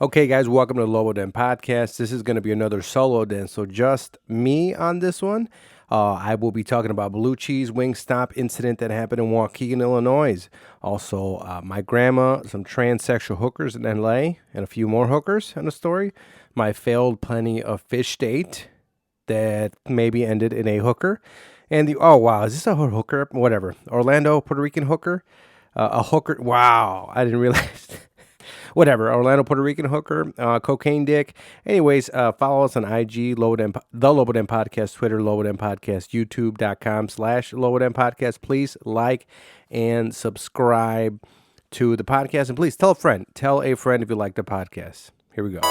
Okay, guys, welcome to the Lobo Den podcast. This is going to be another solo den, so just me on this one. I will be talking about Blue Cheese Wing Stop incident that happened in Waukegan, Illinois. Also, my grandma, some transsexual hookers in LA, and a few more hookers in the story. My failed plenty of fish date that maybe ended in a hooker. And is this a hooker? Whatever. Orlando, Puerto Rican hooker. A hooker. Wow, I didn't realize. Whatever, Orlando, Puerto Rican hooker, cocaine dick. Anyways, follow us on IG, the Lobo Den Podcast, Twitter, Lobo Den Podcast, YouTube.com/Lobo Den Podcast. Please like and subscribe to the podcast. And please tell a friend if you like the podcast. Here we go.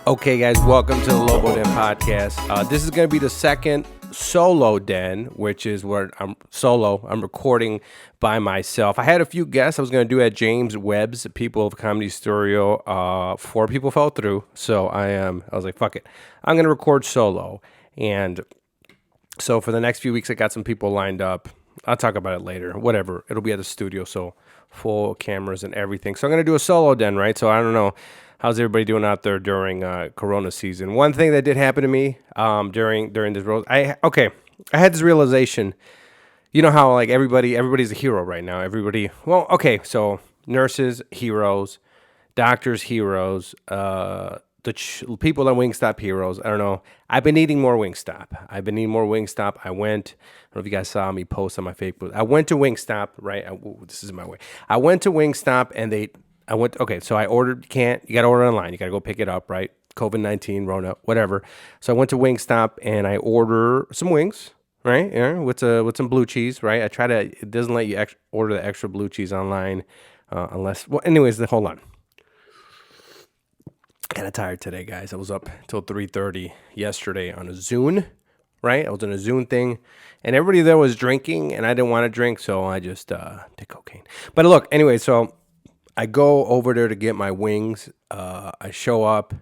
Okay, guys, welcome to the Lobo Den podcast. This is going to be the second solo den, which is where I'm solo. I'm recording by myself. I had a few guests I was going to do at James Webb's People of Comedy Studio. 4 people fell through, so I was like, fuck it. I'm going to record solo. And so for the next few weeks, I got some people lined up. I'll talk about it later. Whatever. It'll be at the studio, so full cameras and everything. So I'm going to do a solo den, right? So I don't know. How's everybody doing out there during Corona season? One thing that did happen to me during this road, I had this realization. You know how like everybody's a hero right now. So nurses, heroes, doctors, heroes, people at Wingstop, heroes. I don't know. I've been eating more Wingstop. I don't know if you guys saw me post on my Facebook. I went to Wingstop, right? This is my way. I went to Wingstop and so I ordered, you got to order online. You got to go pick it up, right? COVID-19, Rona, whatever. So I went to Wingstop and I order some wings, right? Yeah, with some blue cheese, right? It doesn't let you order the extra blue cheese online hold on. Kind of tired today, guys. I was up till 3:30 yesterday on a Zune, right? I was on a Zune thing and everybody there was drinking and I didn't want to drink. So I just did cocaine. But look, anyway, so I go over there to get my wings. I show up,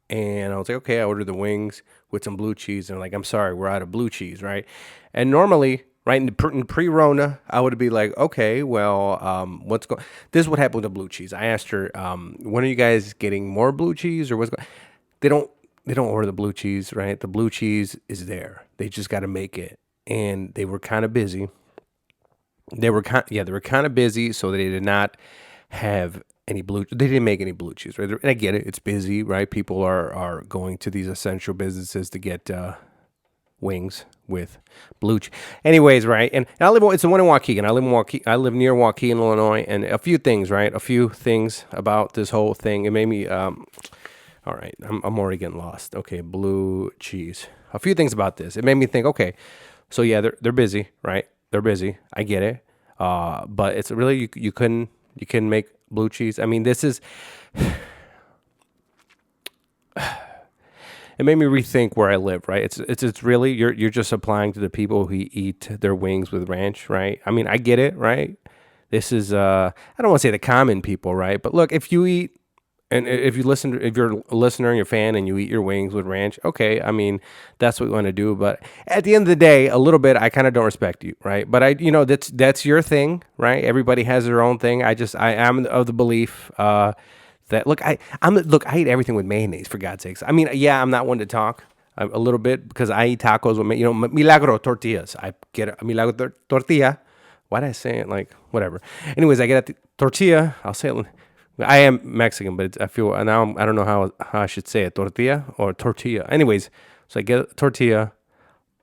and I was like, okay, I ordered the wings with some blue cheese. And they're like, I'm sorry, we're out of blue cheese, right? And normally, right, in pre-Rona, I would be like, okay, well, this is what happened with the blue cheese. I asked her, when are you guys getting more blue cheese, or what's going? They don't order the blue cheese, right? The blue cheese is there. They just got to make it, and they were kind of busy. They were kind of busy, so they did not have any they didn't make any blue cheese, right? And I get it, it's busy, right? People are going to these essential businesses to get wings with blue cheese. Anyways, right? And it's the one in Waukegan. I live near Waukegan, Illinois, and a few things about this whole thing. It made me all right, I'm already getting lost. Okay, blue cheese. A few things about this. It made me think, okay, so yeah, they're busy, right? They're busy. I get it. But it's really you couldn't make blue cheese. I mean, this is it made me rethink where I live, right? It's really you're just applying to the people who eat their wings with ranch, right? I mean, I get it, right? This is I don't want to say the common people, right? But look, if you eat and if you're a listener and you're a fan and you eat your wings with ranch, okay, I mean, that's what we want to do. But at the end of the day, a little bit, I kind of don't respect you, right? But that's your thing, right? Everybody has their own thing. I am of the belief that I eat everything with mayonnaise, for God's sakes. I mean, yeah, I'm not one to talk a little bit because I eat tacos with milagro tortillas. I get a milagro tortilla. Why did I say it like whatever? Anyways, I get a tortilla. I'll say it. I am Mexican, but I feel now I don't know how I should say it, tortilla or tortilla. Anyways, so I get a tortilla,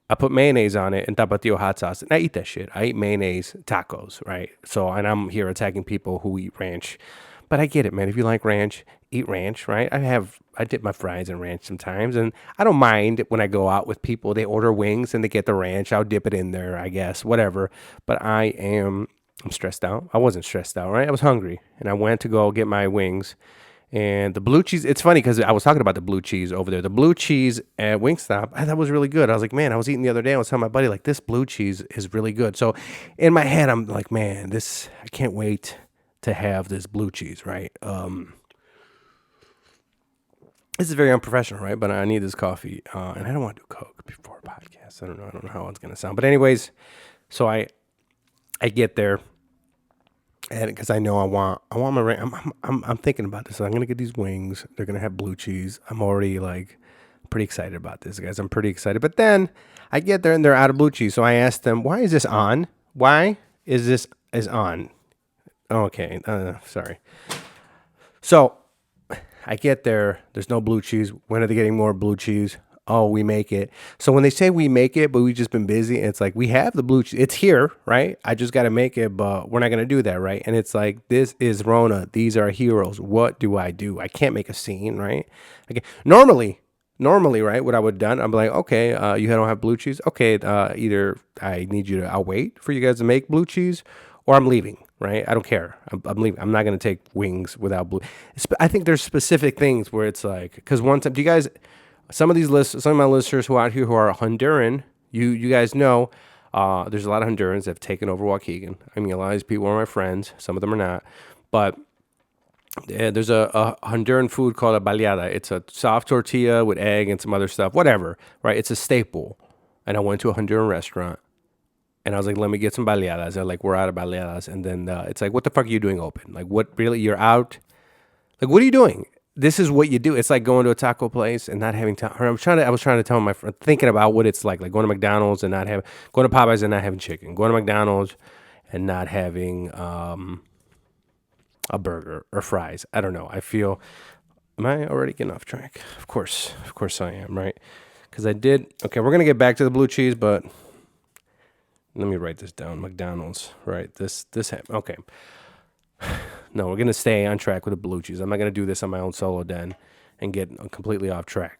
I put mayonnaise on it and tapatio hot sauce, and I eat that shit. I eat mayonnaise tacos, right? So, and I'm here attacking people who eat ranch, but I get it, man. If you like ranch, eat ranch, right? I dip my fries in ranch sometimes, and I don't mind when I go out with people. They order wings and they get the ranch. I'll dip it in there, I guess, whatever. But I'm stressed out. I wasn't stressed out, right? I was hungry, and I went to go get my wings, And the blue cheese, it's funny because I was talking about the blue cheese over there. The blue cheese at Wingstop, I thought was really good. I was like, man, I was eating the other day. I was telling my buddy, like, this blue cheese is really good. So in my head, I'm like, man, I can't wait to have this blue cheese, right? This is very unprofessional, right? But I need this coffee, and I don't want to do Coke before a podcast. I don't know how it's gonna sound. But anyways, so I get there, and because I know I want my I'm thinking about this. So I'm gonna get these wings. They're gonna have blue cheese. I'm already like pretty excited about this, guys. I'm pretty excited. But then I get there and they're out of blue cheese. So I asked them, why is this on? Why is this on? Okay, sorry. So I get there. There's no blue cheese. When are they getting more blue cheese? Oh, we make it. So when they say we make it, but we've just been busy, it's like we have the blue cheese. It's here, right? I just got to make it, but we're not going to do that, right? And it's like, this is Rona. These are heroes. What do? I can't make a scene, right? Okay. Normally, right, what I would have done, I'm like, okay, you don't have blue cheese. Okay, either I'll wait for you guys to make blue cheese, or I'm leaving, right? I don't care. I'm leaving. I'm not going to take wings without blue. I think there's specific things where it's like, because one time, do you guys, some of my listeners who are out here who are Honduran, you guys know, there's a lot of Hondurans that have taken over Waukegan. I mean, a lot of these people are my friends. Some of them are not. But there's a Honduran food called a baleada. It's a soft tortilla with egg and some other stuff, whatever, right? It's a staple. And I went to a Honduran restaurant. And I was like, let me get some baleadas. They're like, we're out of baleadas. And then it's like, what the fuck are you doing open? Like, what, really? You're out? Like, what are you doing? This is what you do. It's like going to a taco place and not having time. I was trying to tell my friend, thinking about what it's like going to McDonald's and going to Popeyes and not having chicken, going to McDonald's and not having a burger or fries. I don't know. I feel, am I already getting off track? Of course I am, right? Because okay, we're going to get back to the blue cheese, but let me write this down. McDonald's, right? Okay. No, we're going to stay on track with the blue cheese. I'm not going to do this on my own solo den and get completely off track.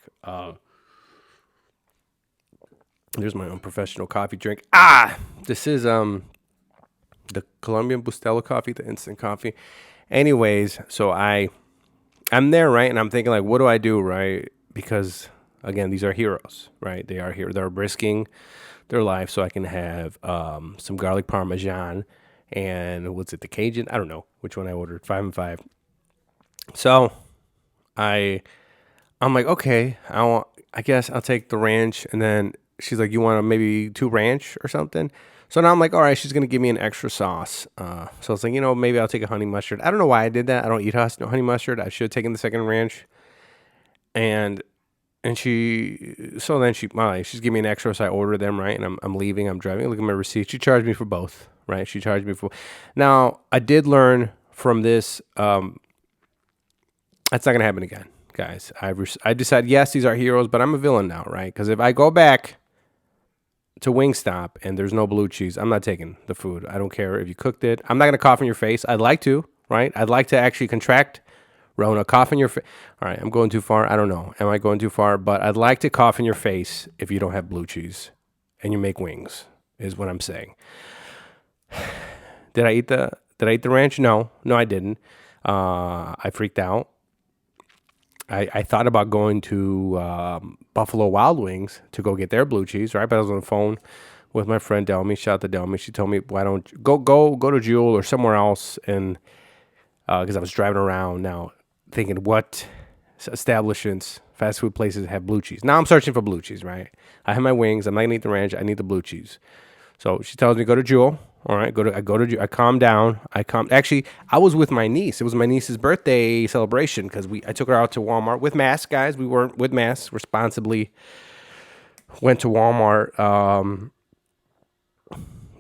There's my own professional coffee drink. This is the Colombian Bustelo coffee, the instant coffee. Anyways, so I'm there, right? And I'm thinking, like, what do I do, right? Because, again, these are heroes, right? They are here. They're risking their life so I can have some garlic parmesan and what's it, the Cajun? I don't know which one I ordered, 5 and 5. So I'm like, okay, I guess I'll take the ranch. And then she's like, you want maybe 2 ranch or something? So now I'm like, all right, she's going to give me an extra sauce. So I was like, maybe I'll take a honey mustard. I don't know why I did that. I don't eat honey mustard. I should have taken the second ranch. And she's giving me an extra, so I ordered them, right? And I'm leaving, I'm driving. Look at my receipt. She charged me for both, right? She charged me for. Now, I did learn from this. That's not going to happen again, guys. I decided, yes, these are heroes, but I'm a villain now, right? Because if I go back to Wingstop and there's no blue cheese, I'm not taking the food. I don't care if you cooked it. I'm not going to cough in your face. I'd like to, right? I'd like to actually contract Rona, cough in your face. All right, I'm going too far. I don't know. Am I going too far? But I'd like to cough in your face if you don't have blue cheese and you make wings, is what I'm saying. Did I eat the ranch? No, I didn't. I freaked out. I thought about going to Buffalo Wild Wings to go get their blue cheese, right? But I was on the phone with my friend Delmy. Shout out to Delmy. She told me, why don't you go to Jewel or somewhere else? And because I was driving around now thinking, what establishments, fast food places have blue cheese? Now I'm searching for blue cheese, right? I have my wings. I'm not going to eat the ranch. I need the blue cheese. So she tells me, go to Jewel. All right, I calm down. Actually, I was with my niece. It was my niece's birthday celebration because I took her out to Walmart with masks, guys. We weren't with masks. Responsibly went to Walmart.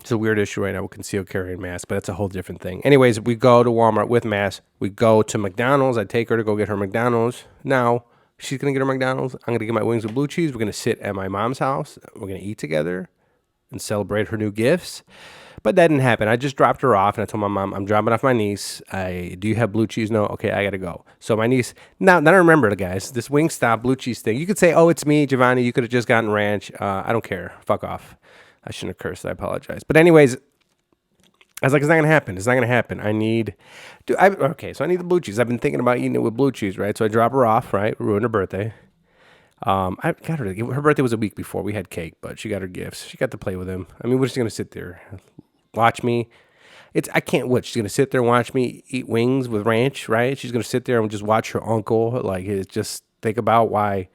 It's a weird issue right now with concealed carrying masks, but that's a whole different thing. Anyways, we go to Walmart with masks. We go to McDonald's. I take her to go get her McDonald's. Now, she's going to get her McDonald's. I'm going to get my wings with blue cheese. We're going to sit at my mom's house. We're going to eat together and celebrate her new gifts. But that didn't happen. I just dropped her off, and I told my mom, I'm dropping off my niece. Do you have blue cheese? No? Okay, I got to go. So my niece, now I remember, guys, this Wingstop blue cheese thing. You could say, oh, it's me, Jhovany. You could have just gotten ranch. I don't care. Fuck off. I shouldn't have cursed. I apologize. But anyways, I was like, it's not gonna happen. It's not gonna happen. So I need the blue cheese. I've been thinking about eating it with blue cheese, right? So I drop her off, right? Ruined her birthday. I got her birthday was a week before. We had cake, but she got her gifts. She got to play with him. I mean, we're just gonna sit there, watch me. I can't wait. She's gonna sit there and watch me eat wings with ranch, right? She's gonna sit there and just watch her uncle. Like, it's just think about what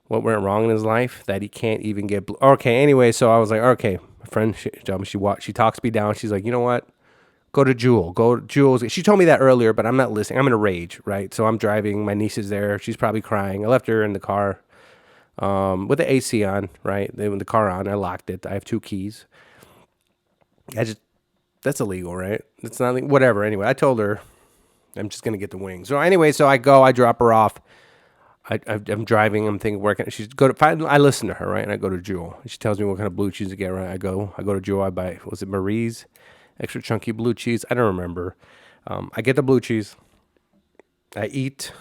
went wrong in his life that he can't even get. Okay, anyway, so I was like, okay, my friend, she talks me down. She's like, you know what? Go to Jewel's. She told me that earlier, but I'm not listening. I'm in a rage, right? So I'm driving. My niece is there. She's probably crying. I left her in the car with the AC on, right? With the car on, I locked it. I have 2 keys. That's illegal, right? It's not whatever. Anyway, I told her I'm just gonna get the wings. So anyway, so I drop her off. I'm driving. I'm thinking, where can she's go to? I listen to her, right? And I go to Jewel. She tells me what kind of blue cheese to get. Right? I go to Jewel. I buy, was it Marie's extra chunky blue cheese? I don't remember. I get the blue cheese. I eat.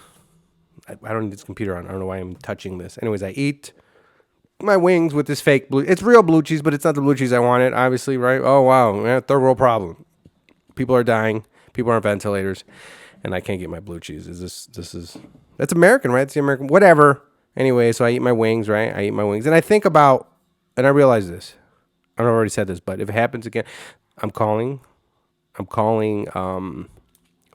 I don't need this computer on. I don't know why I'm touching this. Anyways, I eat my wings with this fake blue. It's real blue cheese, but it's not the blue cheese I wanted. Obviously, right? Oh wow, yeah, third world problem. People are dying. People are on ventilators, and I can't get my blue cheese. That's American, right? It's the American, whatever. Anyway, so I eat my wings, right? I eat my wings, and I think about, and I realize this. I've already said this, but if it happens again, I'm calling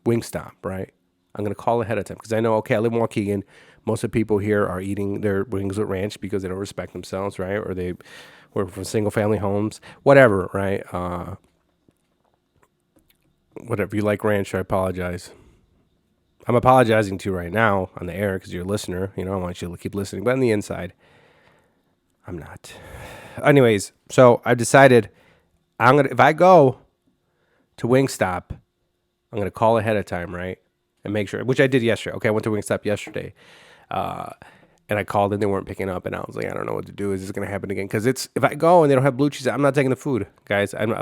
Wingstop, right? I'm gonna call ahead of time because I know, okay, I live in Waukegan. Most of the people here are eating their wings with ranch because they don't respect themselves, right? Or they were from single family homes, whatever, right? Whatever, you like ranch, I apologize. I'm apologizing to you right now on the air because you're a listener. You know, I want you to keep listening, but on the inside, I'm not. Anyways, so I decided if I go to Wingstop, I'm gonna call ahead of time, right, and make sure, which I did yesterday. Okay, I went to Wingstop yesterday, and I called and they weren't picking up, and I was like, I don't know what to do. Is this gonna happen again? Because if I go and they don't have blue cheese, I'm not taking the food, guys. I'm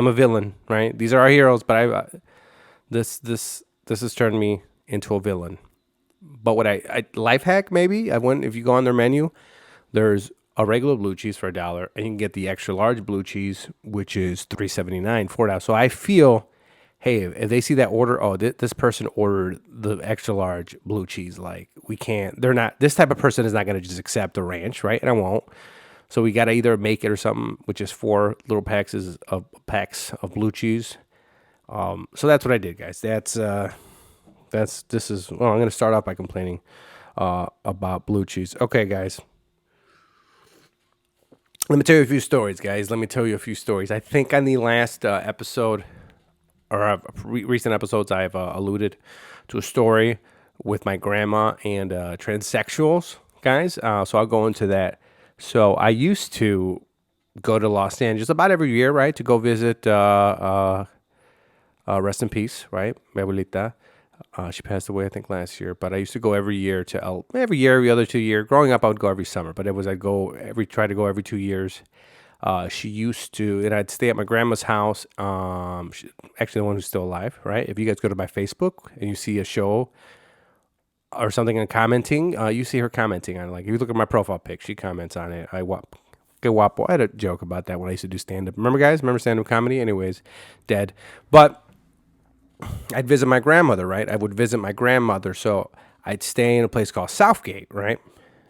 a villain, right? These are our heroes, but this has turned me into a villain. But what I life hack maybe, if you go on their menu, there's a regular blue cheese for $1, and you can get the extra large blue cheese, which is $3.79, $4. So I feel, hey, if they see that order, oh, this person ordered the extra large blue cheese, like this type of person is not going to just accept the ranch, right? And I won't. So we got to either make it or something, which is 4 little packs of blue cheese. So that's what I did, guys. I'm going to start off by complaining about blue cheese. Okay, guys. Let me tell you a few stories, guys. I think on the last episode, or recent episodes, I've alluded to a story with my grandma and transsexuals, guys. So I'll go into that. So I used to go to Los Angeles about every year, right, to go visit, rest in peace, right, mi abuelita. She passed away, I think, last year. But I used to go every year every other 2 years. Growing up, I would go every summer. But try to go every 2 years. She used to, and I'd stay at my grandma's house. Actually, the one who's still alive, right? If you guys go to my Facebook and you see a show or something and commenting, you see her commenting on it. Like, if you look at my profile pic, she comments on it. I had a joke about that when I used to do stand-up. Remember, guys? Remember stand-up comedy? Anyways, dead. But I'd visit my grandmother, right? I would visit my grandmother. So I'd stay in a place called Southgate, right?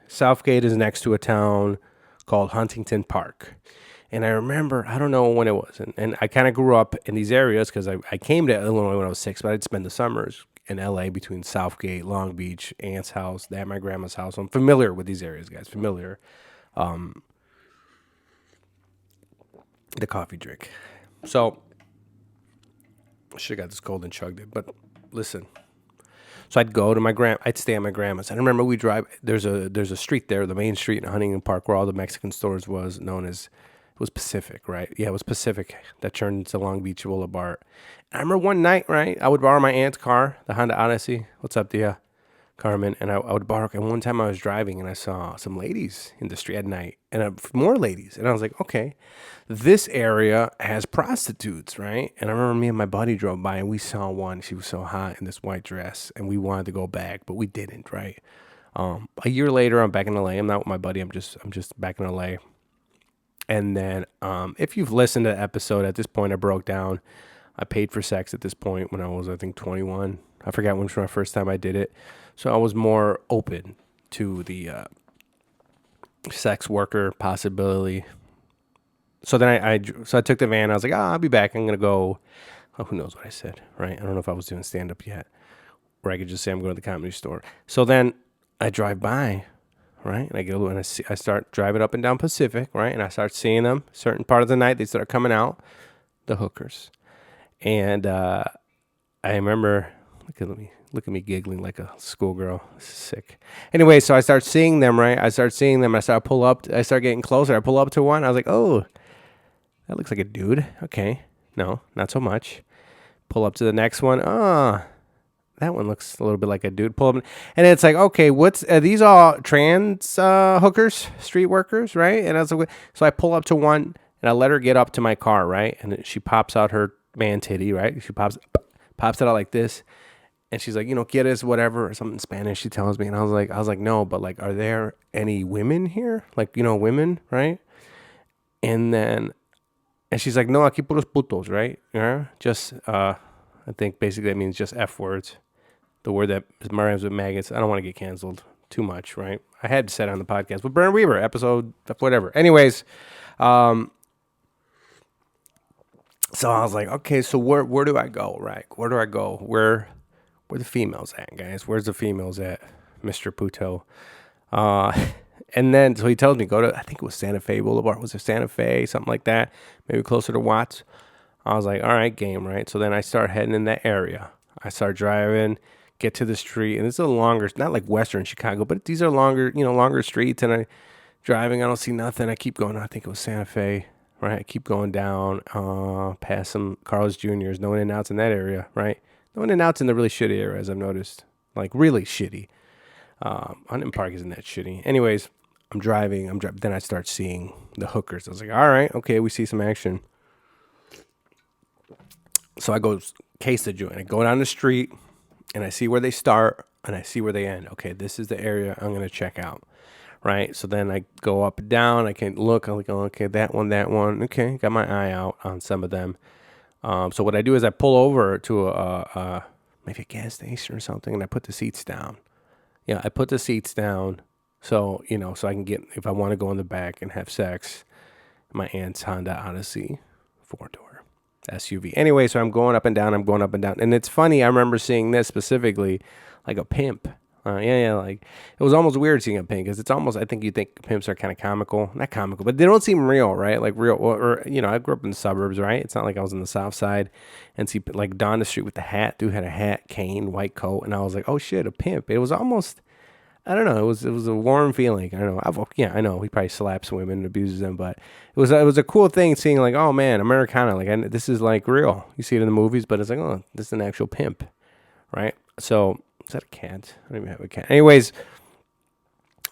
Southgate is next to a town called Huntington Park. And I remember, I don't know when it was. And I kind of grew up in these areas because I came to Illinois when I was 6, but I'd spend the summers in LA between Southgate, Long Beach, Aunt's house, my grandma's house. I'm familiar with these areas, guys. Familiar. The coffee drink. So I should have got this cold and chugged it, but listen. So I'd stay at my grandma's. I remember we drive. There's a street there, the main street in Huntington Park, where all the Mexican stores was known as. It was Pacific, right? Yeah, it was Pacific that turned into Long Beach Boulevard. And I remember one night, right? I would borrow my aunt's car, the Honda Odyssey. What's up, Dia? Carmen. And I would borrow. And one time I was driving and I saw some ladies in the street at night, and more ladies. And I was like, okay, this area has prostitutes, right? And I remember me and my buddy drove by and we saw one. She was so hot in this white dress, and we wanted to go back, but we didn't, right? A year later, I'm back in LA. I'm not with my buddy. I'm just back in LA. And then if you've listened to the episode, at this point I broke down. I paid for sex at this point when I was, I think, 21. I forgot when was my first time I did it. So I was more open to the sex worker possibility. So then I took the van. I was like, I'll be back. I'm going to go. Oh, who knows what I said, right? I don't know if I was doing stand-up yet. Or I could just say I'm going to the comedy store. So then I drive by, right? And I go and I start driving up and down Pacific, right? And I start seeing them. Certain part of the night, they start coming out, the hookers. And I remember, look at me giggling like a schoolgirl. This is sick. Anyway, so I start seeing them, right? I start getting closer. I pull up to one. I was like, oh, that looks like a dude. Okay. No, not so much. Pull up to the next one. Oh, that one looks a little bit like a dude. Pull up. And it's like, okay, are these all trans hookers, street workers, right? And I was like, so I pull up to one and I let her get up to my car, right? And she pops out her man titty, right? She pops it out like this. And she's like, get us whatever, or something in Spanish, she tells me. And I was like, no, but like, are there any women here? Like, women, right? And she's like, no, aquí puros putos, right? Yeah. Just, I think basically that means just F words. The word that rhymes with maggots. I don't want to get canceled too much, right? I had said on the podcast, but Brent Weaver, episode, whatever. Anyways, so I was like, okay, so where do I go, right? Where do I go? Where the females at, guys? Where's the females at, Mr. Puto? And then, so he tells me, go to, I think it was Santa Fe Boulevard. Was it Santa Fe? Something like that. Maybe closer to Watts. I was like, all right, game, right? So then I start heading in that area. I start driving, get to the street. And it's a longer, not like Western Chicago, but these are longer streets. And I driving, I don't see nothing. I keep going. I think it was Santa Fe, right? I keep going down, past some Carl's Jr.'s. No in-and-outs in that area, right? No in-and-outs in the really shitty areas, I've noticed. Like, really shitty. Huntington Park isn't that shitty. Anyways, I'm driving. Then I start seeing the hookers. I was like, all right, okay, we see some action. So I go case the joint. I go down the street, and I see where they start, and I see where they end. Okay, this is the area I'm going to check out, right? So then I go up and down. I can look. I'm like, oh, okay, that one. Okay, got my eye out on some of them. So what I do is I pull over to maybe a gas station or something, and I put the seats down. Yeah, I put the seats down so, so I can get, if I want to go in the back and have sex, my aunt's Honda Odyssey 4-door SUV. Anyway, so I'm going up and down. And it's funny, I remember seeing this specifically, like a pimp. Like, it was almost weird seeing a pimp, because it's almost, I think you think pimps are kind of comical. Not comical, but they don't seem real, right? Like real, or I grew up in the suburbs, right? It's not like I was in the south side and see, like, down the street with the hat. Dude had a hat, cane, white coat, and I was like, oh shit, a pimp. It was almost, I don't know, it was a warm feeling. I don't know. I know he probably slaps women and abuses them, but it was a cool thing seeing, like, oh man, Americana, like, this is like real. You see it in the movies, but it's like, oh, this is an actual pimp, right? So, is that a cat? I don't even have a cat. Anyways,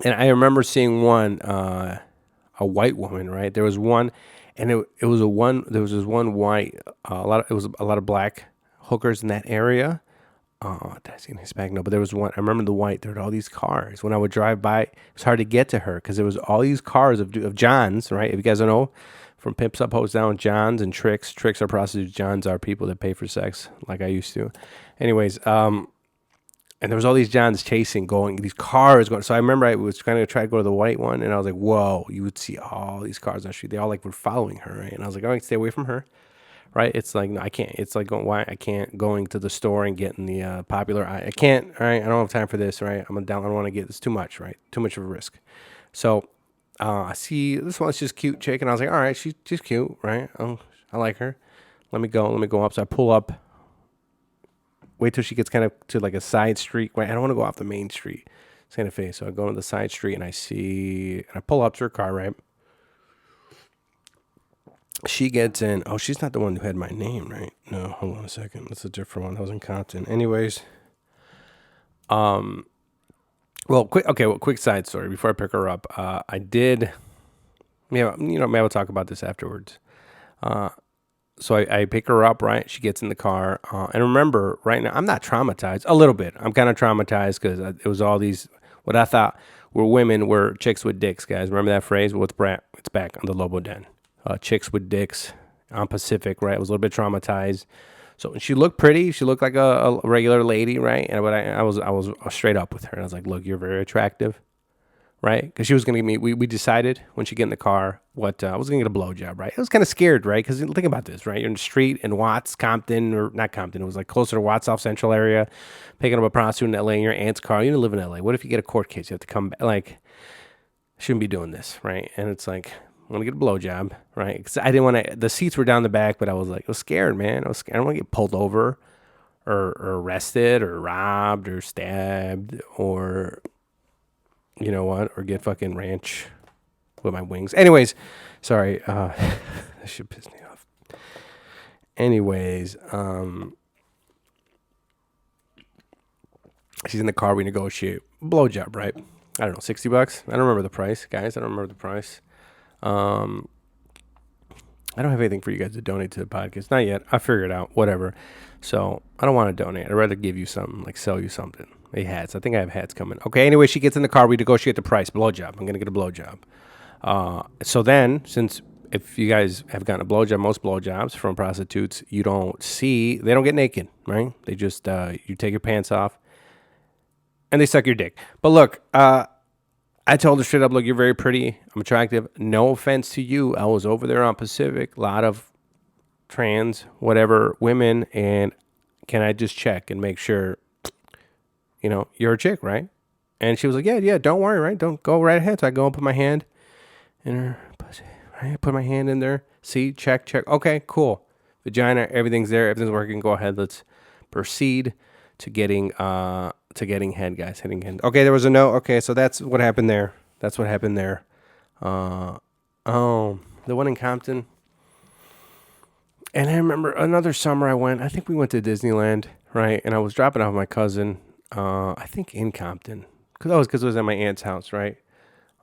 and I remember seeing one, a white woman, right? There was one, and there was this one white, it was a lot of black hookers in that area. Did I see an Hispanic? No, but there was one. I remember the white. There were all these cars. When I would drive by, it was hard to get to her because there was all these cars of Johns, right? If you guys don't know, from pimps up, hoes down, Johns and tricks. Tricks are prostitutes. Johns are people that pay for sex, like I used to. Anyways, and there was all these Johns these cars going. So I remember I was going to try to go to the white one, and I was like, whoa, you would see all these cars on the street. They all like were following her, right? And I was like, all right, stay away from her, right? It's like, no, I can't. It's like, I can't going to the store and getting the popular. I can't, all right? I don't have time for this, right? I don't want to get this too much, right? Too much of a risk. So I see this one's just cute chick, and I was like, all right, she's cute, right? I like her. Let me go up. So I pull up. Wait till she gets kind of to like a side street. Right? I don't want to go off the main street, Santa Fe. So I go to the side street and I pull up to her car, right? She gets in. Oh, she's not the one who had my name, right? No, hold on a second. That's a different one. That was in Compton. Anyways, quick side story before I pick her up. I did, maybe we'll talk about this afterwards. So I pick her up, right? She gets in the car. And remember, right now, I'm not traumatized. A little bit. I'm kind of traumatized because it was all these, what I thought where women were chicks with dicks, guys. Remember that phrase? Well, it's back on the Lobo Den. Chicks with dicks on Pacific, right? I was a little bit traumatized. So she looked pretty. She looked like a regular lady, right? And but I was straight up with her. And I was like, look, you're very attractive, right? Because she was going to give me, we decided when she get in the car what, I was going to get a blowjob, right? I was kind of scared, right? Because think about this, right? You're in the street in Watts, Compton, or not Compton. It was like closer to Watts, South Central area, picking up a prostitute in LA in your aunt's car. You don't live in LA. What if you get a court case? You have to come back. Like, shouldn't be doing this, right? And it's like, I want to get a blowjob, right? Because I didn't want to, the seats were down the back, but I was like, I was scared, man. I was scared. I don't want to get pulled over or arrested or robbed or stabbed or, you know what, or get fucking ranch with my wings. Anyways, sorry. That should piss me off. Anyways, she's in the car. We negotiate blowjob, right? I don't know, $60. I don't remember the price, guys. I don't remember the price. I don't have anything for you guys to donate to the podcast. Not yet. I figured it out. Whatever. So I don't want to donate. I'd rather give you something, like sell you something. Hats. I think I have hats coming. Okay. Anyway, she gets in the car. We negotiate the price. Blowjob. I'm going to get a blowjob. So then, since if you guys have gotten a blowjob, most blowjobs from prostitutes, you don't see, they don't get naked, right? They just, you take your pants off and they suck your dick. But look, I told her straight up, look, you're very pretty. I'm attractive. No offense to you. I was over there on Pacific, a lot of trans, whatever, women. And can I just check and make sure, you know, you're a chick, right? And she was like, yeah, don't worry, right? Don't go right ahead. So I go and put my hand in her pussy, right? Put my hand in there. See, check. Okay, cool. Vagina, everything's there. Everything's working. Go ahead. Let's proceed to getting head, guys. Hitting head. Okay, there was a no. Okay, so that's what happened there. The one in Compton. And I remember another summer I went. I think we went to Disneyland, right? And I was dropping off my cousin. I think in Compton, because it was at my aunt's house, right?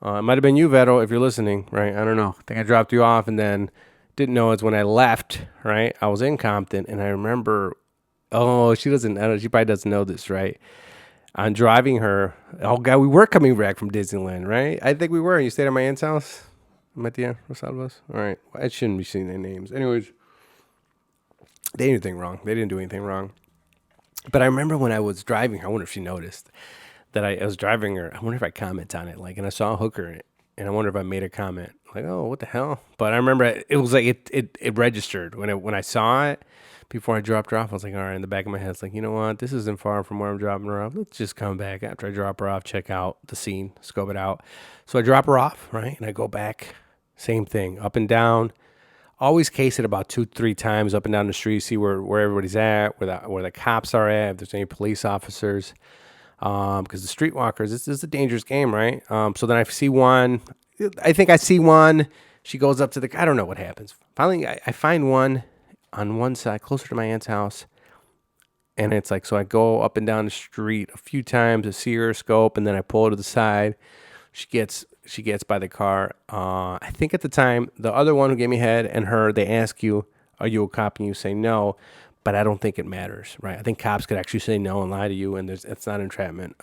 It might have been you, Vettel, if you're listening, right? I don't know. I think I dropped you off and then didn't know it's when I left, right? I was in Compton and I remember, she probably doesn't know this, right? I'm driving her. Oh, God, we were coming back from Disneyland, right? I think we were. You stayed at my aunt's house? Matia Rosalvas? All right. Well, I shouldn't be seeing their names. Anyways, they didn't do anything wrong. They didn't do anything wrong. But I remember when I was driving her, I wonder if she noticed that I was driving her. I wonder if I comment on it, like, and I saw a hooker, and I wonder if I made a comment, like, oh, what the hell? But I remember it was like it registered when I saw it before I dropped her off. I was like, all right, in the back of my head, it's like, you know what? This isn't far from where I'm dropping her off. Let's just come back after I drop her off, check out the scene, scope it out. So I drop her off, right, and I go back, same thing, up and down. Always case it about 2-3 times up and down the street, see where everybody's at, where the cops are at, if there's any police officers. Because the streetwalkers, this is a dangerous game, right? So then I see one. I think I see one. She goes up to I don't know what happens. Finally, I find one on one side, closer to my aunt's house. And it's like, so I go up and down the street a few times to see her scope, and then I pull her to the side. She gets by the car. I think at the time, the other one who gave me head and her, they ask you, are you a cop? And you say no. But I don't think it matters, right? I think cops could actually say no and lie to you, and it's not entrapment.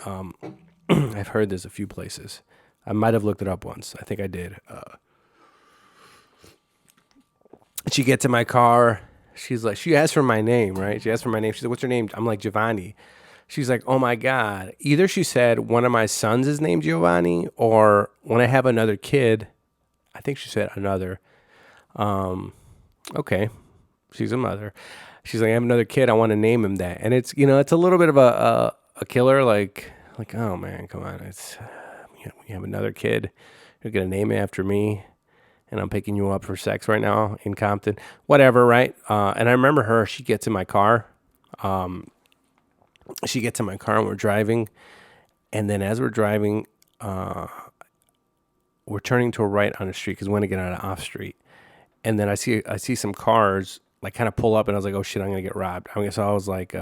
I've heard this a few places. I might have looked it up once. I think I did. She gets in my car. She's like, she asked for my name, right? She asked for my name. She's like, what's your name? I'm like, Jhovany. She's like, oh my God. Either she said one of my sons is named Jhovany, or when I have another kid, I think she said another. Okay. She's a mother. She's like, I have another kid. I want to name him that. And it's, it's a little bit of a killer. Like, oh man, come on. It's, you have another kid. You're going to name it after me. And I'm picking you up for sex right now in Compton. Whatever, right? And I remember her. She gets in my car. She gets in my car and we're driving. And then as we're driving, we're turning to a right on the street because we want to get on an off street. And then I see some cars like kind of pull up, and I was like, oh shit, I'm gonna get robbed. So I was like,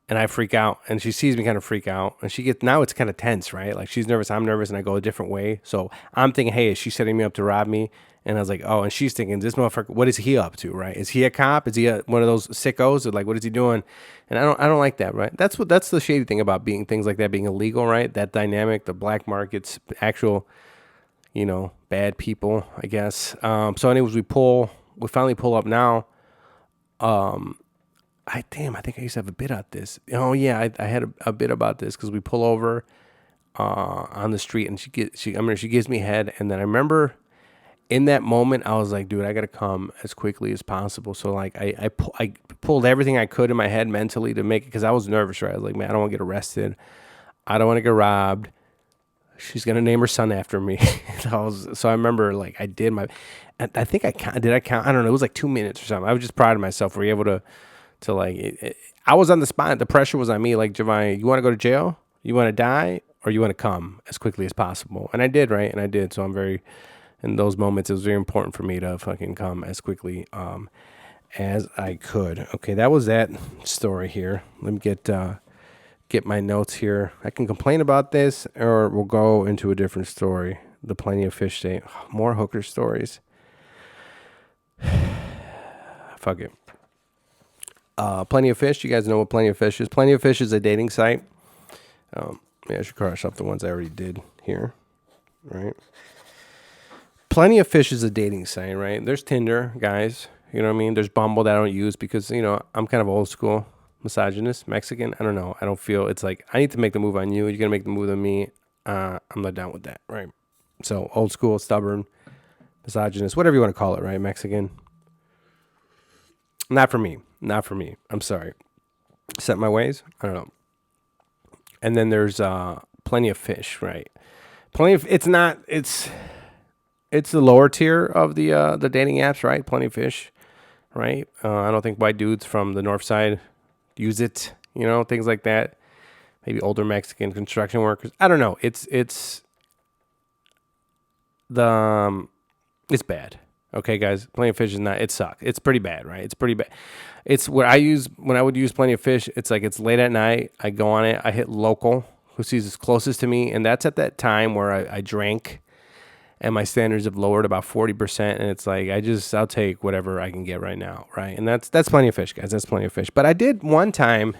and I freak out, and she sees me kind of freak out, and now it's kind of tense, right? Like she's nervous, I'm nervous, and I go a different way. So I'm thinking, hey, is she setting me up to rob me? And I was like, oh, and she's thinking, this motherfucker, what is he up to, right? Is he a cop? Is he one of those sickos? Or like, what is he doing? And I don't like that, right? That's the shady thing about being things like that being illegal, right? That dynamic, the black markets, actual, bad people, I guess. So anyways, we finally pull up now. I think I used to have a bit about this. Oh yeah, I had a bit about this because we pull over on the street and she gives me head, and then I remember in that moment I was like, dude, I gotta come as quickly as possible. So like I pulled everything I could in my head mentally to make it, because I was nervous, right? I was like, man, I don't want to get arrested. I don't want to get robbed. She's gonna name her son after me. So I remember like I did my, I think I count. Did I count? I don't know. It was like 2 minutes or something. I was just proud of myself. Were you able to like? I was on the spot. The pressure was on me. Like, Jhovany, you want to go to jail? You want to die, or you want to come as quickly as possible? And I did, right? And I did. So I'm very, in those moments, it was very important for me to fucking come as quickly as I could. Okay, that was that story here. Let me get my notes here. I can complain about this, or we'll go into a different story. The Plenty of Fish Day. More hooker stories. Fuck it. Plenty of Fish. You guys know what Plenty of Fish is. Plenty of Fish is a dating site. I should cross off the ones I already did here. Right. Plenty of Fish is a dating site, right? There's Tinder, guys. You know what I mean? There's Bumble that I don't use because, I'm kind of old school, misogynist, Mexican. I don't know. I don't feel it's like I need to make the move on you. You're going to make the move on me. I'm not down with that, right? So old school, stubborn, misogynist, whatever you want to call it, right? Mexican. Not for me. Not for me. I'm sorry. Set my ways? I don't know. And then there's Plenty of Fish, right? It's the lower tier of the dating apps, right? Plenty of Fish, right? I don't think white dudes from the north side use it, things like that. Maybe older Mexican construction workers. I don't know. It's bad. Okay, guys, Plenty of Fish is not. It sucks. It's pretty bad, right? It's pretty bad. It's what I use when I would use Plenty of Fish. It's like it's late at night. I go on it. I hit local, who sees is closest to me, and that's at that time where I drank, and my standards have lowered about 40%. And it's like I'll take whatever I can get right now, right? And that's Plenty of Fish, guys. That's Plenty of Fish. But I did one time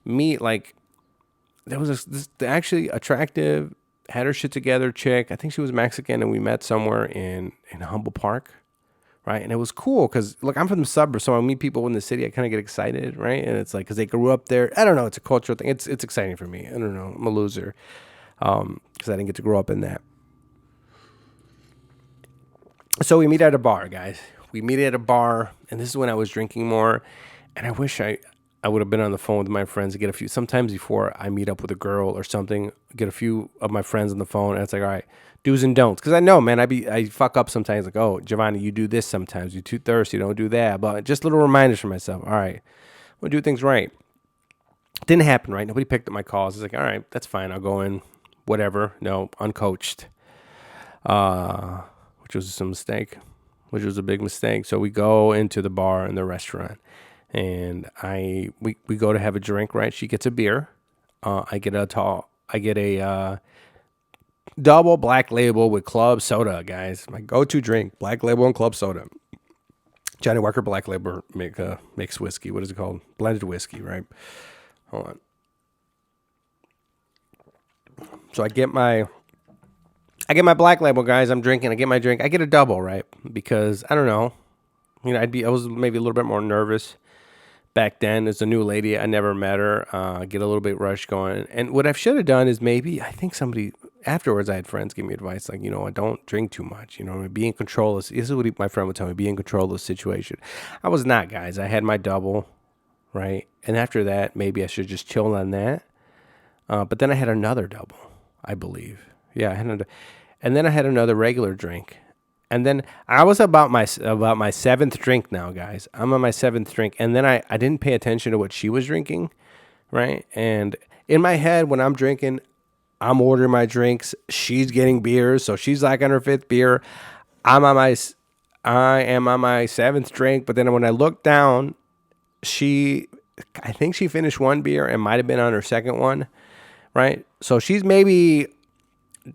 meet there was this actually attractive, had her shit together chick. I think she was Mexican, and we met somewhere in Humboldt Park, right? And it was cool because, look, I'm from the suburbs, so when I meet people in the city, I kind of get excited, right? And it's like because they grew up there. I don't know. It's a cultural thing. It's exciting for me. I don't know. I'm a loser because I didn't get to grow up in that. So we meet at a bar, guys. We meet at a bar, and this is when I was drinking more, and I wish I would have been on the phone with my friends to get a few. Sometimes before I meet up with a girl or something, get a few of my friends on the phone, and it's like, all right, do's and don'ts. Because I know, man, I fuck up sometimes. Like, oh, Jhovany, you do this sometimes. You're too thirsty. Don't do that. But just little reminders for myself. All right, we'll do things right. Didn't happen, right? Nobody picked up my calls. It's like, all right, that's fine. I'll go in, whatever. No, uncoached. Which was a mistake, which was a big mistake. So we go into the bar in the restaurant, and we go to have a drink, right? She gets a beer. I get a double black label with club soda, guys. My go-to drink, black label and club soda. Johnny Walker Black Label mixed whiskey. What is it called? Blended whiskey, right? Hold on. So I get my Black Label, guys. I'm drinking. I get my drink. I get a double, right? Because I don't know. I was maybe a little bit more nervous back then. As a new lady, I never met her. Get a little bit rushed going. And what I should have done is maybe, I think somebody afterwards, I had friends give me advice like, don't drink too much. Be in control. This is what my friend would tell me: be in control of the situation. I was not, guys. I had my double, right? And after that, maybe I should just chill on that. But then I had another double, I believe. Yeah, and then I had another regular drink. And then I was about my seventh drink now, guys. I'm on my seventh drink. And then I didn't pay attention to what she was drinking, right? And in my head, when I'm drinking, I'm ordering my drinks. She's getting beers. So she's like on her fifth beer. I am on my seventh drink. But then when I look down, she I think she finished one beer and might have been on her second one, right? So she's maybe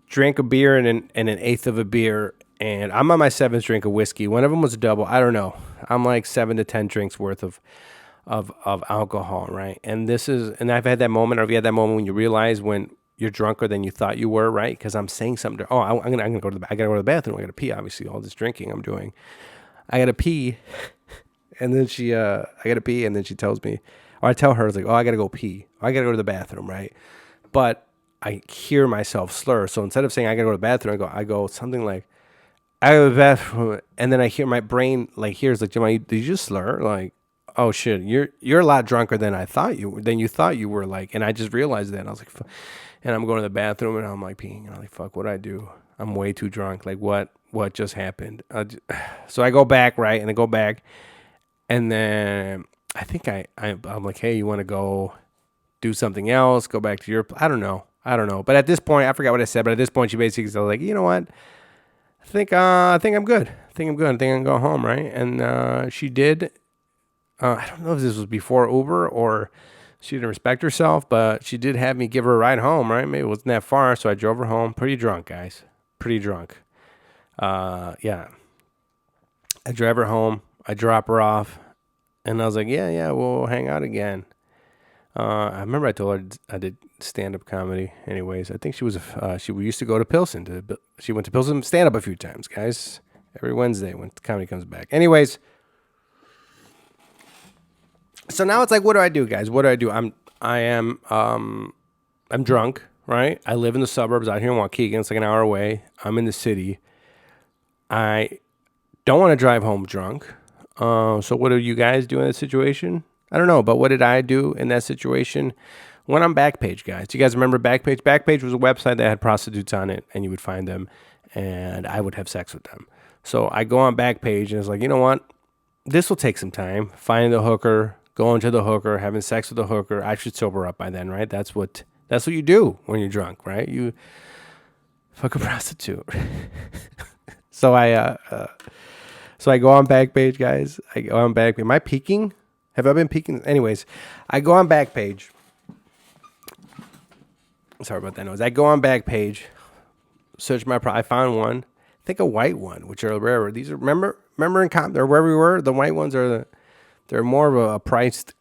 drank a beer and an eighth of a beer, and I'm on my seventh drink of whiskey. One of them was a double. I don't know. I'm like 7 to 10 drinks worth of alcohol, right? And I've had that moment, or have you had that moment when you realize when you're drunker than you thought you were, right? Because I'm saying something. I'm gonna go to I gotta go to the bathroom. I gotta pee. Obviously, all this drinking I'm doing, I gotta pee. And then I gotta pee, and then she tells me, or I tell her, it's like, oh, I gotta go pee. I gotta go to the bathroom, right? But I hear myself slur. So instead of saying I gotta go to the bathroom, I go something like, I go to the bathroom, and then I hear my brain like hears like, Jhovany, did you just slur? Like, oh shit, you're a lot drunker than you thought you were, like, and I just realized that, and I was like, and I'm going to the bathroom, and I'm like peeing, and I'm like, fuck, what'd I do? I'm way too drunk. Like, what just happened? So I go back, right, and I go back. And then I think I'm like, hey, you want to go do something else? Go back to your, I don't know. But at this point, I forgot what I said. But at this point, she basically said, like, you know what? I think I'm good. I think I can go home, right? And she did. I don't know if this was before Uber or she didn't respect herself, but she did have me give her a ride home, right? Maybe it wasn't that far, so I drove her home. Pretty drunk, guys. Pretty drunk. Yeah. I drive her home. I drop her off, and I was like, yeah, we'll hang out again. I remember I told her I did stand-up comedy. Anyways, I think she used to go to Pilsen. She went to Pilsen stand-up a few times, guys. Every Wednesday when comedy comes back. Anyways, so now it's like, what do I do, guys? What do I do? I'm drunk, right? I live in the suburbs out here in Waukegan. It's like an hour away. I'm in the city. I don't want to drive home drunk. So what do you guys do in that situation? I don't know, but what did I do in that situation? Went on Backpage, guys. Do you guys remember Backpage? Backpage was a website that had prostitutes on it, and you would find them, and I would have sex with them. So I go on Backpage, and it's like, you know what? This will take some time. Finding the hooker, going to the hooker, having sex with the hooker. I should sober up by then, right? That's what you do when you're drunk, right? You fuck a prostitute. So I go on Backpage, guys. I go on Backpage. Am I peeking? Have I been peeking? Anyways, I go on Backpage. Sorry about that noise. I go on Backpage, search I found one. I think a white one, which are rarer. These are remember in Compton or where we were. The white ones they're more of a priced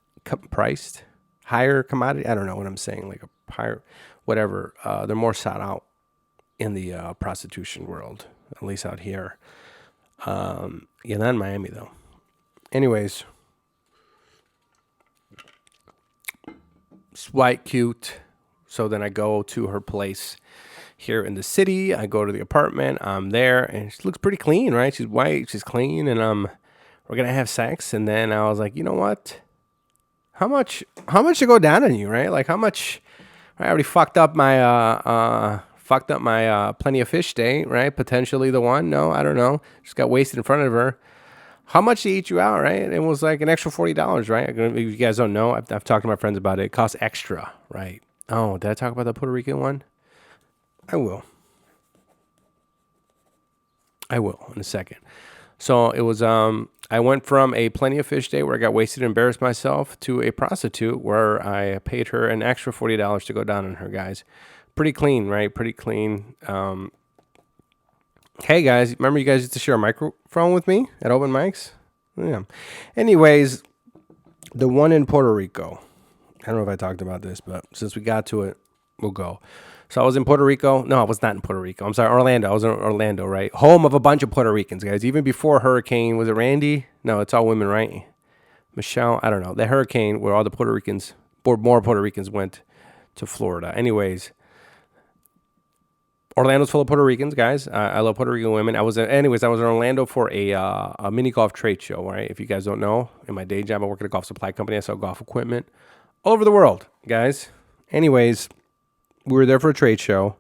higher commodity. I don't know what I'm saying. Like a higher whatever. They're more sought out in the prostitution world, at least out here. Yeah, not in Miami though. Anyways, it's white, cute. So then I go to her place here in the city. I go to the apartment. I'm there, and she looks pretty clean, right? She's white, she's clean, and we're gonna have sex. And then I was like, you know what? How much to go down on you, right? Like how much? I already fucked up my plenty of fish date, right? Potentially the one. No, I don't know. Just got wasted in front of her. How much to eat you out, right? It was like an extra $40, right? If you guys don't know, I've talked to my friends about it. It costs extra, right? Oh, did I talk about the Puerto Rican one? I will in a second. So it was, I went from a plenty of fish day where I got wasted and embarrassed myself to a prostitute where I paid her an extra $40 to go down on her, guys. Pretty clean, right? Pretty clean. Hey, guys, remember you guys used to share a microphone with me at open mics? Yeah. Anyways, the one in Puerto Rico. I don't know if I talked about this, but since we got to it, we'll go. So I was in Puerto Rico. No, I was not in Puerto Rico. I'm sorry, Orlando. I was in Orlando, right? Home of a bunch of Puerto Ricans, guys. Even before hurricane, was it Randy? No, it's all women, right? Michelle, I don't know. The hurricane where all the Puerto Ricans, more Puerto Ricans went to Florida. Anyways, Orlando's full of Puerto Ricans, guys. I love Puerto Rican women. I was in Orlando for a mini golf trade show, right? If you guys don't know, in my day job, I work at a golf supply company. I sell golf equipment all over the world, guys. Anyways, we were there for a trade show.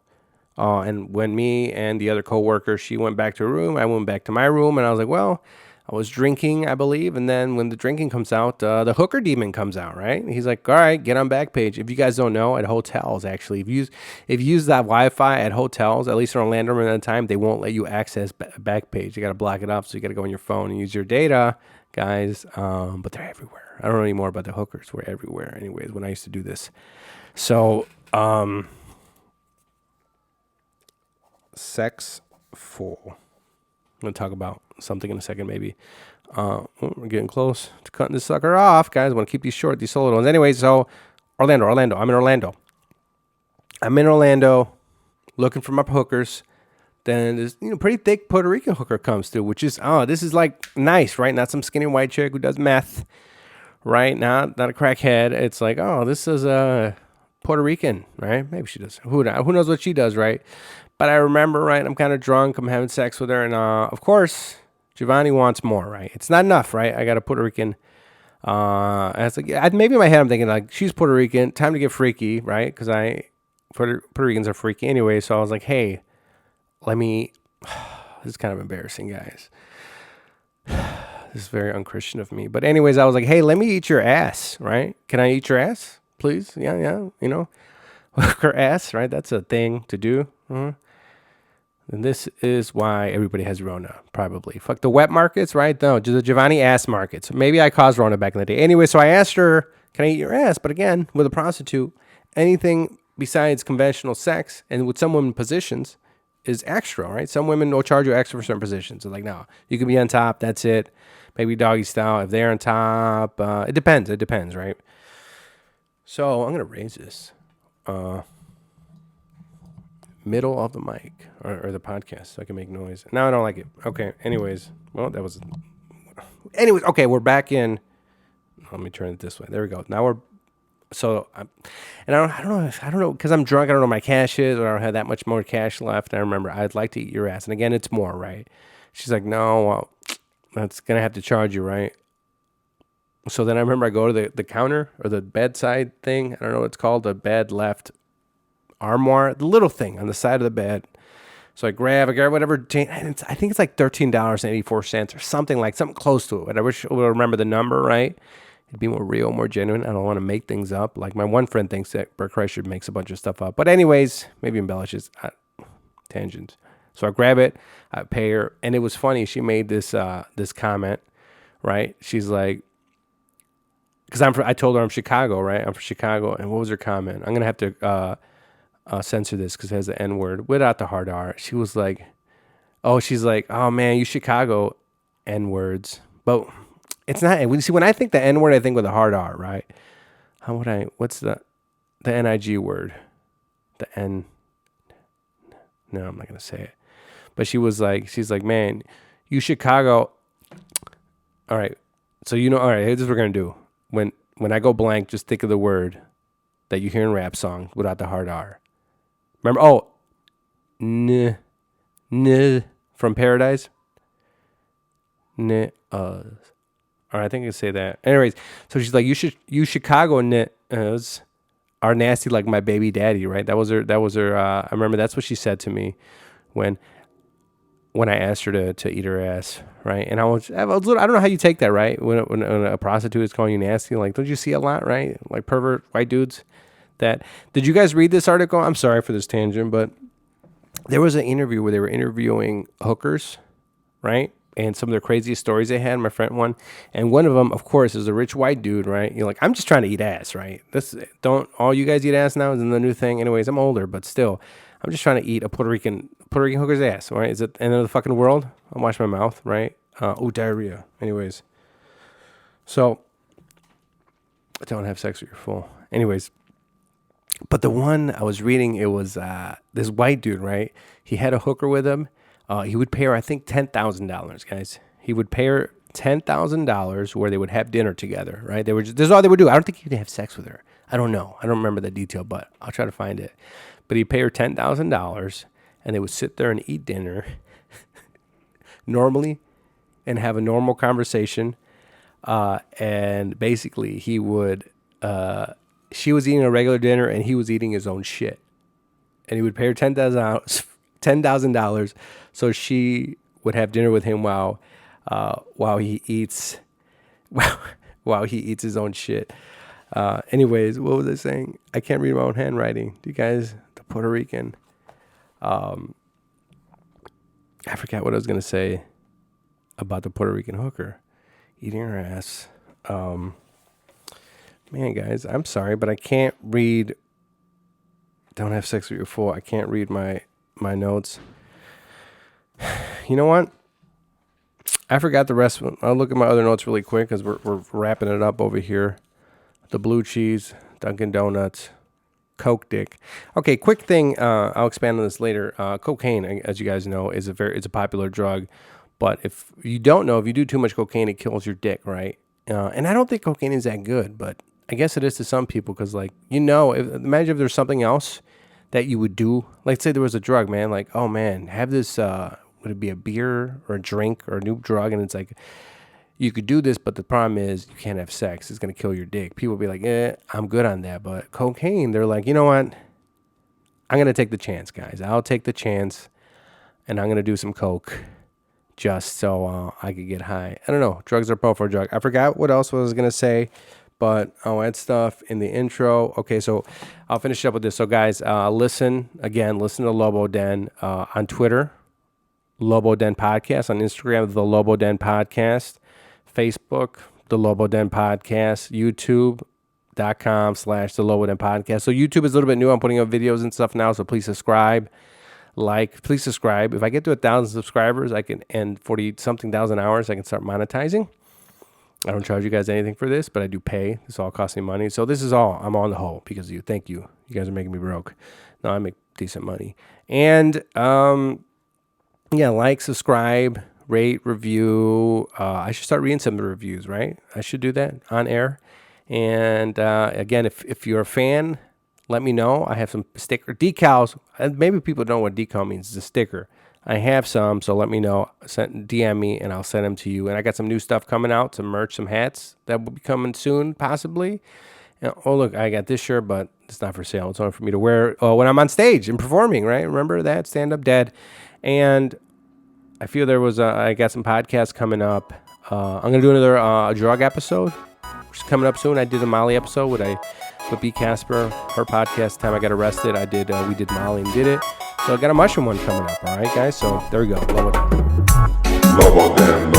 And when me and the other coworker, she went back to her room, I went back to my room, and I was like, well, I was drinking, I believe, and then when the drinking comes out, the hooker demon comes out, right? He's like, all right, get on Backpage. If you guys don't know, at hotels, actually, if you use that Wi-Fi at hotels, at least in Orlando at the time, they won't let you access Backpage. You got to block it up, so you got to go on your phone and use your data guys. But they're everywhere. I don't know anymore about the hookers. We're everywhere, anyways. When I used to do this, so sexful. I'm gonna talk about something in a second, maybe. We're getting close to cutting this sucker off, guys. I want to keep these short, these solo ones. Anyway, so Orlando. I'm in Orlando, looking for my hookers. Then this pretty thick Puerto Rican hooker comes through, which is this is like nice, right? Not some skinny white chick who does meth, right? Not a crackhead. It's like, this is a Puerto Rican, right? Maybe she does. Who knows what she does, right? But I remember, right? I'm kind of drunk. I'm having sex with her, and of course, Jhovany wants more, right? It's not enough, right? I got a Puerto Rican. And it's like maybe in my head I'm thinking like she's Puerto Rican. Time to get freaky, right? Because Puerto Ricans are freaky anyway. So I was like, hey. This is kind of embarrassing, guys. This is very unchristian of me. But anyways, I was like, hey, let me eat your ass, right? Can I eat your ass, please? Yeah. Her ass, right? That's a thing to do. And this is why everybody has Rona, probably. Fuck the wet markets, right? No, the Jhovany ass markets. Maybe I caused Rona back in the day. Anyway, so I asked her, can I eat your ass? But again, with a prostitute, anything besides conventional sex and with some women positions is extra, right? Some women will charge you extra for certain positions. They're like, no, you can be on top. That's it. Maybe doggy style. If they're on top, it depends. It depends, right? So I'm going to raise this middle of the mic or the podcast so I can make noise. Now I don't like it. Okay. Anyways, okay. We're back in. Let me turn it this way. There we go. Now we're. So, I don't know, because I'm drunk. I don't know what my cash is, or I don't have that much more cash left. I remember I'd like to eat your ass, and again, it's more, right? She's like, no, that's gonna have to charge you, right? So then I remember I go to the counter or the bedside thing. I don't know what it's called, the bed left armoire, the little thing on the side of the bed. So I grab whatever. I think it's like $13.84 or something close to it. I wish I would remember the number, right? It'd be more real, more genuine. I don't want to make things up. Like my one friend thinks that Bert Kreischer makes a bunch of stuff up. But anyways, maybe embellishes. Tangents. So I grab it, I pay her, and it was funny. She made this comment, right? She's like, because I told her I'm Chicago, right? I'm from Chicago. And what was her comment? I'm gonna have to censor this because it has the N word without the hard R. She was like, oh man, you Chicago N words, but. It's not. See, when I think the N word, I think with a hard R, right? What's the NIG word? The N. No, I'm not gonna say it. But she's like, man, you Chicago. All right. So all right. Here's what we're gonna do. When I go blank, just think of the word that you hear in rap songs without the hard R. Remember? N from Paradise. Or I think I can say that. Anyways, so she's like, you Chicago niggas are nasty like my baby daddy, right? That was her. I remember that's what she said to me when I asked her to eat her ass, right? And I was I don't know how you take that, right? When a prostitute is calling you nasty, like, don't you see a lot, right? Like pervert white dudes. Did you guys read this article? I'm sorry for this tangent, but there was an interview where they were interviewing hookers, right? And some of their craziest stories they had, my friend one. And one of them, of course, is a rich white dude, right? You're like, I'm just trying to eat ass, right? Don't all you guys eat ass now? Isn't the new thing? Anyways, I'm older, but still, I'm just trying to eat a Puerto Rican hooker's ass, right? Is it the end of the fucking world? I'll wash my mouth, right? Diarrhea. Anyways. So, don't have sex with your fool. Anyways. But the one I was reading, it was this white dude, right? He had a hooker with him. He would pay her, I think, $10,000, guys. He would pay her $10,000 where they would have dinner together, right? This is all they would do. I don't think he'd have sex with her. I don't know. I don't remember the detail, but I'll try to find it. But he'd pay her $10,000, and they would sit there and eat dinner normally and have a normal conversation. And basically, she was eating a regular dinner, and he was eating his own shit. And he would pay her $10,000 so she would have dinner with him while he eats his own shit. Anyways, what was I saying? I can't read my own handwriting. Do you guys, the Puerto Rican? I forgot what I was gonna say about the Puerto Rican hooker. eating her ass. Man, guys, I'm sorry, but I can't read. Don't have sex with your fool. I can't read my notes. You know what? I forgot the rest. I'll look at my other notes really quick because we're wrapping it up over here. The blue cheese, Dunkin' Donuts, Coke dick. Okay, quick thing. I'll expand on this later. Cocaine, as you guys know, it's a popular drug. But if you don't know, if you do too much cocaine, it kills your dick, right? And I don't think cocaine is that good, but I guess it is to some people because, like, imagine if there's something else that you would do. Like, say there was a drug, man. Like, oh, man, have this, would it be a beer or a drink or a new drug? And it's like, you could do this, but the problem is you can't have sex. It's going to kill your dick. People will be like, I'm good on that. But cocaine, they're like, you know what? I'm going to take the chance, guys. I'll take the chance, and I'm going to do some coke just so I could get high. I don't know. Drugs are powerful drug. I forgot what else I was going to say, but I'll add stuff in the intro. Okay, so I'll finish up with this. So, guys, listen to Lobo Den on Twitter, Lobo Den Podcast, on Instagram, the Lobo Den Podcast, Facebook, the Lobo Den Podcast, YouTube.com/the Lobo Den Podcast. So YouTube is a little bit new. I'm putting up videos and stuff now, so please subscribe. Please subscribe. If I get to 1,000 subscribers, I can, and 40-something thousand hours, I can start monetizing. I don't charge you guys anything for this, but I do pay. This all costs me money. So this is all. I'm on the whole because of you. Thank you. You guys are making me broke. No, I make decent money. And, like, subscribe, rate, review. I should start reading some of the reviews, right? I should do that on air. And, again, if you're a fan, let me know. I have some sticker decals. Maybe people don't know what decal means. It's a sticker. I have some, so let me know. DM me, and I'll send them to you. And I got some new stuff coming out, some merch, some hats that will be coming soon, possibly. And, oh, look, I got this shirt, but it's not for sale. It's only for me to wear when I'm on stage and performing, right? Remember that? Stand Up Dead. And I feel I got some podcasts coming up. I'm going to do another drug episode, which is coming up soon. I did the Molly episode with B. Casper, her podcast. Time I got arrested, we did Molly and did it. So I got a mushroom one coming up. All right, guys. So there we go. Lobo Den.